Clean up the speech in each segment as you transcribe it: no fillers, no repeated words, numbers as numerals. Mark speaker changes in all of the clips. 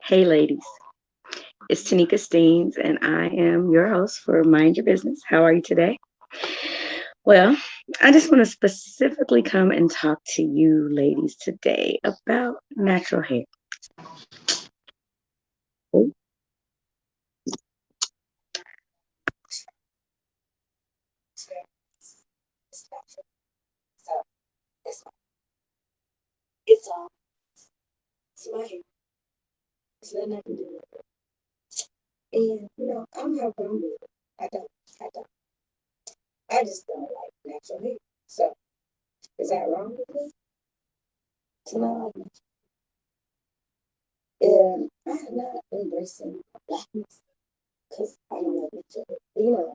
Speaker 1: Hey, ladies, it's Tanika Steens, and I am your host for Mind Your Business. How are you today? Well, I just want to specifically come and talk to you, ladies, today about natural hair. So it's it's my hair. It's nothing I can do with it. And I don't have a problem with it. I don't. I don't. I just don't like natural hair. So is that wrong with me? To not like natural hair? And I'm not embracing blackness because I don't like natural hair.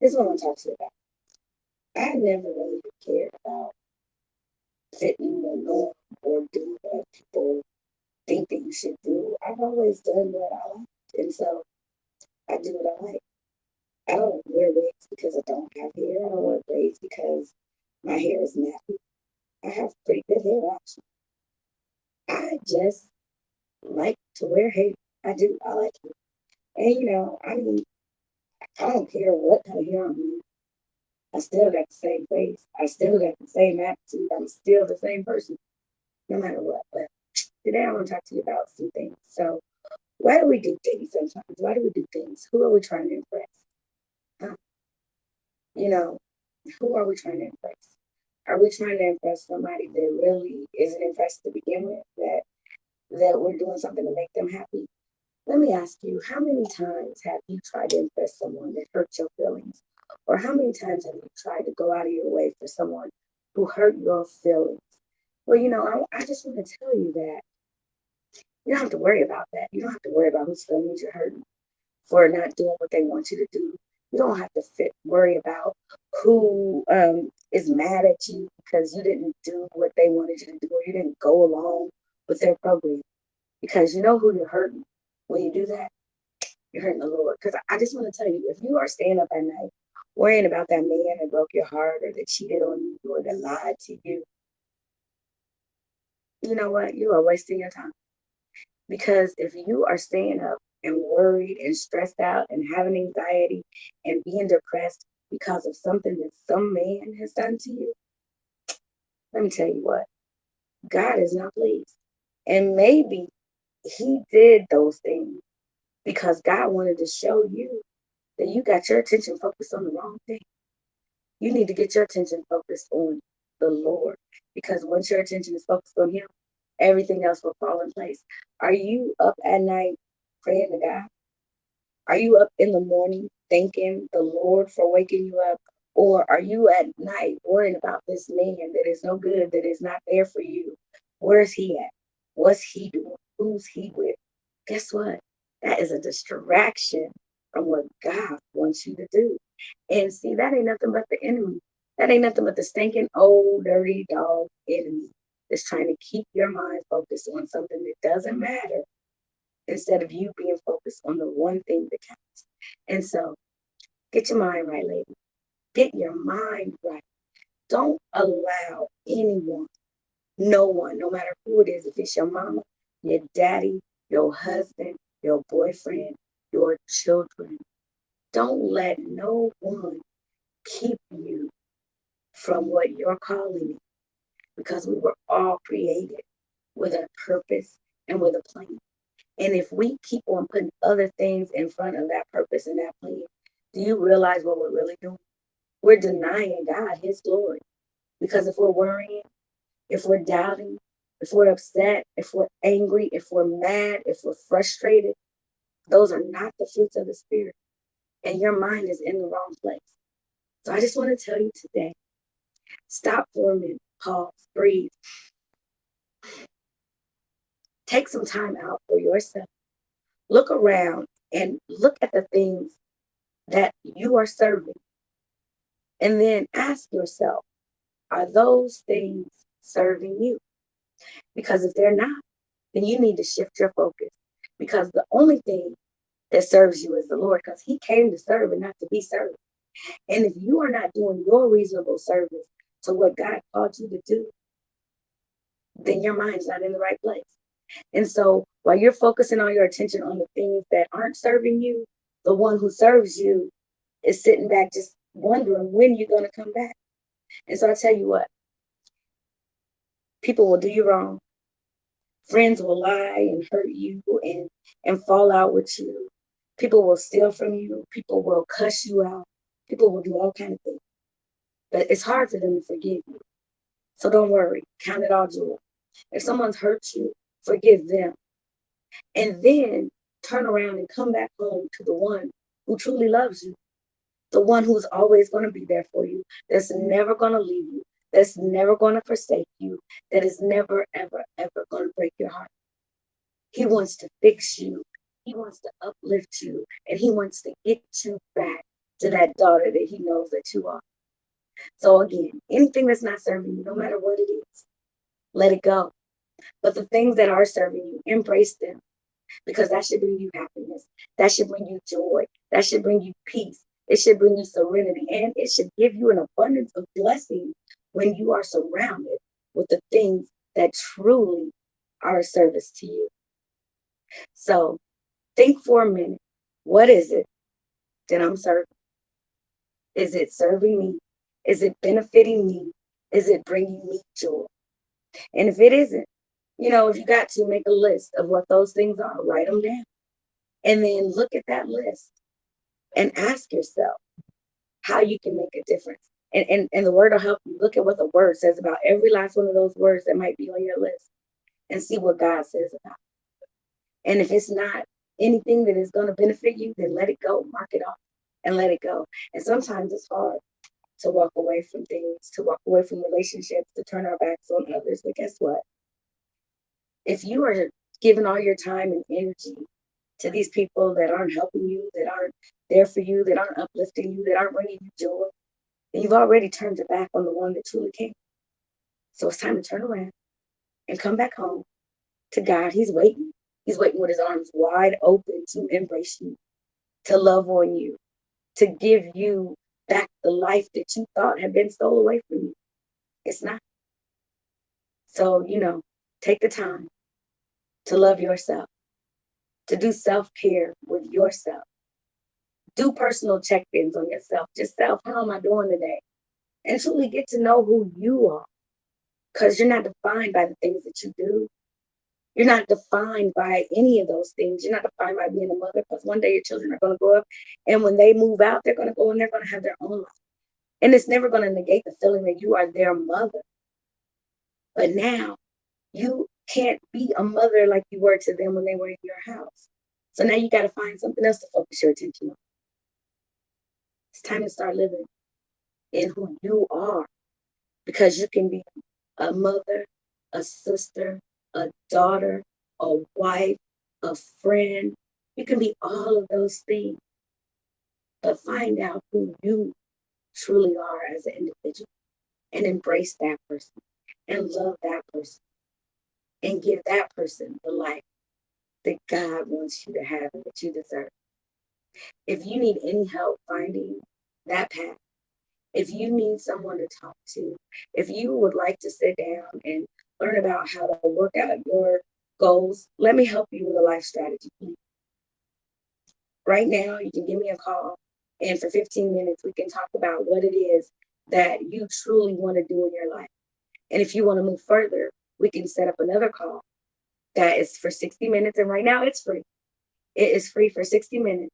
Speaker 1: This is what I'm talking to you about. I never really cared about fitting the norm or doing what people think that you should do. I've always done what I like, and so I do what I like. I don't wear wigs because I don't have hair. I don't wear braids because my hair is nappy. I have pretty good hair, actually. I just like to wear hair. I do. I like it. And, I mean, I don't care what kind of hair I'm in. I still got the same face. I still got the same attitude. I'm still the same person, no matter what. But today I want to talk to you about some things. So, why do we do things sometimes? Why do we do things? Who are we trying to impress? Huh? You know, who are we trying to impress? Are we trying to impress somebody that really isn't impressed to begin with? That we're doing something to make them happy? Let me ask you, how many times have you tried to impress someone that hurt your feelings? Or how many times have you tried to go out of your way for someone who hurt your feelings? Well, I just want to tell you that you don't have to worry about that. You don't have to worry about whose feelings you're hurting for not doing what they want you to do. You don't have to worry about who is mad at you because you didn't do what they wanted you to do or you didn't go along with their program. Because you know who you're hurting when you do that? You're hurting the Lord. Because I just want to tell you, if you are staying up at night worrying about that man that broke your heart or that cheated on you or that lied to you, you know what? You are wasting your time. Because if you are staying up and worried and stressed out and having anxiety and being depressed because of something that some man has done to you, let me tell you what, God is not pleased. And maybe he did those things because God wanted to show you that you got your attention focused on the wrong thing. You need to get your attention focused on the Lord because once your attention is focused on him, everything else will fall in place. Are you up at night praying to God? Are you up in the morning thanking the Lord for waking you up? Or are you at night worrying about this man that is no good, that is not there for you? Where's he at? What's he doing? Who's he with? Guess what? That is a distraction from what God wants you to do. And see, that ain't nothing but the enemy. That ain't nothing but the stinking old dirty dog enemy that's trying to keep your mind focused on something that doesn't matter instead of you being focused on the one thing that counts. And so get your mind right, lady. Get your mind right. Don't allow anyone, no one, no matter who it is, if it's your mama, your daddy, your husband, your boyfriend, your children, don't let no one keep you from what you're calling it because we were all created with a purpose and with a plan. And if we keep on putting other things in front of that purpose and that plan, do you realize what we're really doing? We're denying God his glory. Because if we're worrying, if we're doubting, if we're upset, if we're angry, if we're mad, if we're frustrated, those are not the fruits of the Spirit. And your mind is in the wrong place. So I just want to tell you today, stop for a minute, pause, breathe, take some time out for yourself. Look around and look at the things that you are serving. And then ask yourself, are those things serving you? Because if they're not, then you need to shift your focus. Because the only thing that serves you is the Lord, because he came to serve and not to be served. And if you are not doing your reasonable service to what God called you to do, then your mind's not in the right place. And so while you're focusing all your attention on the things that aren't serving you, the one who serves you is sitting back just wondering when you're going to come back. And so I tell you what, people will do you wrong. Friends will lie and hurt you and fall out with you. People will steal from you. People will cuss you out. People will do all kind of things. But it's hard for them to forgive you. So don't worry. Count it all joy. If someone's hurt you, forgive them. And then turn around and come back home to the one who truly loves you, the one who's always going to be there for you, that's never going to leave you, that's never going to forsake you, that is never, ever, ever going to break your heart. He wants to fix you. He wants to uplift you. And he wants to get you back to that daughter that he knows that you are. So again, anything that's not serving you, no matter what it is, let it go. But the things that are serving you, embrace them, because that should bring you happiness. That should bring you joy. That should bring you peace. It should bring you serenity. And it should give you an abundance of blessings when you are surrounded with the things that truly are a service to you. So think for a minute. What is it that I'm serving? Is it serving me? Is it benefiting me? Is it bringing me joy? And if it isn't, if you got to make a list of what those things are, write them down. And then look at that list and ask yourself how you can make a difference. And the word will help you. Look at what the word says about every last one of those words that might be on your list and see what God says about it. And if it's not anything that is going to benefit you, then let it go, mark it off and let it go. And sometimes it's hard to walk away from things, to walk away from relationships, to turn our backs on others. But guess what? If you are giving all your time and energy to these people that aren't helping you, that aren't there for you, that aren't uplifting you, that aren't bringing you joy, then you've already turned your back on the one that truly can. So it's time to turn around and come back home to God. He's waiting. He's waiting with his arms wide open to embrace you, to love on you, to give you back the life that you thought had been stolen away from you. It's not. So, take the time to love yourself, to do self-care with yourself. Do personal check-ins on yourself. Just self, how am I doing today? And truly get to know who you are. Because you're not defined by the things that you do. You're not defined by any of those things. You're not defined by being a mother, because one day your children are going to grow up, and when they move out, they're going to go and they're going to have their own life. And it's never going to negate the feeling that you are their mother. But now you can't be a mother like you were to them when they were in your house. So now you got to find something else to focus your attention on. It's time to start living in who you are, because you can be a mother, a sister, a daughter, a wife, a friend. You can be all of those things, but find out who you truly are as an individual and embrace that person and love that person and give that person the life that God wants you to have and that you deserve. If you need any help finding that path, if you need someone to talk to, if you would like to sit down and learn about how to work out your goals, let me help you with a life strategy plan. Right now, you can give me a call, and for 15 minutes, we can talk about what it is that you truly want to do in your life. And if you want to move further, we can set up another call that is for 60 minutes. And right now, it's free. It is free for 60 minutes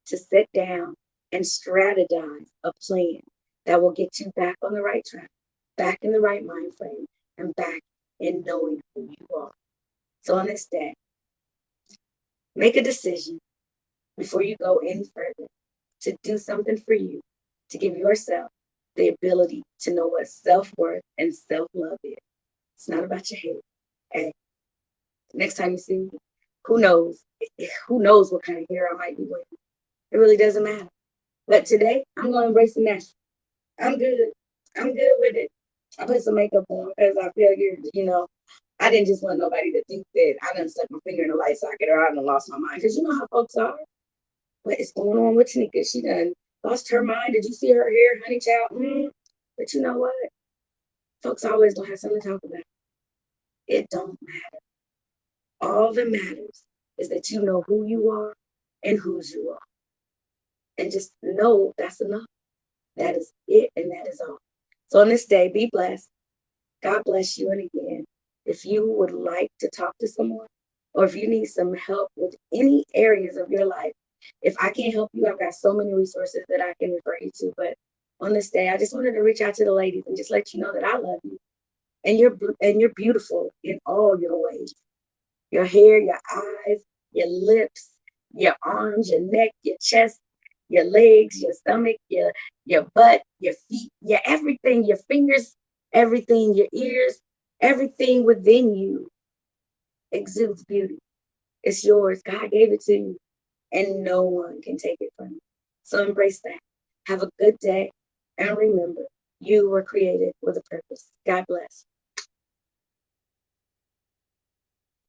Speaker 1: to sit down and strategize a plan that will get you back on the right track, back in the right mind frame, and back in knowing who you are. So on this day, make a decision before you go any further to do something for you, to give yourself the ability to know what self-worth and self-love is. It's not about your head. Hey, next time you see me, who knows? Who knows what kind of hair I might be wearing? It really doesn't matter. But today, I'm going to embrace the natural. I'm good. I'm good with it. I put some makeup on because I feel I didn't just want nobody to think that I done stuck my finger in a light socket or I done lost my mind. Because you know how folks are. What is going on with Tanika? She done lost her mind. Did you see her hair, honey child? But you know what? Folks always gonna have something to talk about. It don't matter. All that matters is that you know who you are and whose you are. And just know that's enough. That is it, and that is all. So on this day, be blessed. God bless you. And again, if you would like to talk to someone, or if you need some help with any areas of your life, if I can't help you, I've got so many resources that I can refer you to. But on this day, I just wanted to reach out to the ladies and just let you know that I love you, and you're beautiful in all your ways. Your hair, your eyes, your lips, your arms, your neck, your chest, your legs, your stomach, your butt, your feet, your everything, your fingers, everything, your ears, everything within you exudes beauty. It's yours. God gave it to you, and no one can take it from you. So embrace that. Have a good day, and remember, you were created with a purpose. God bless.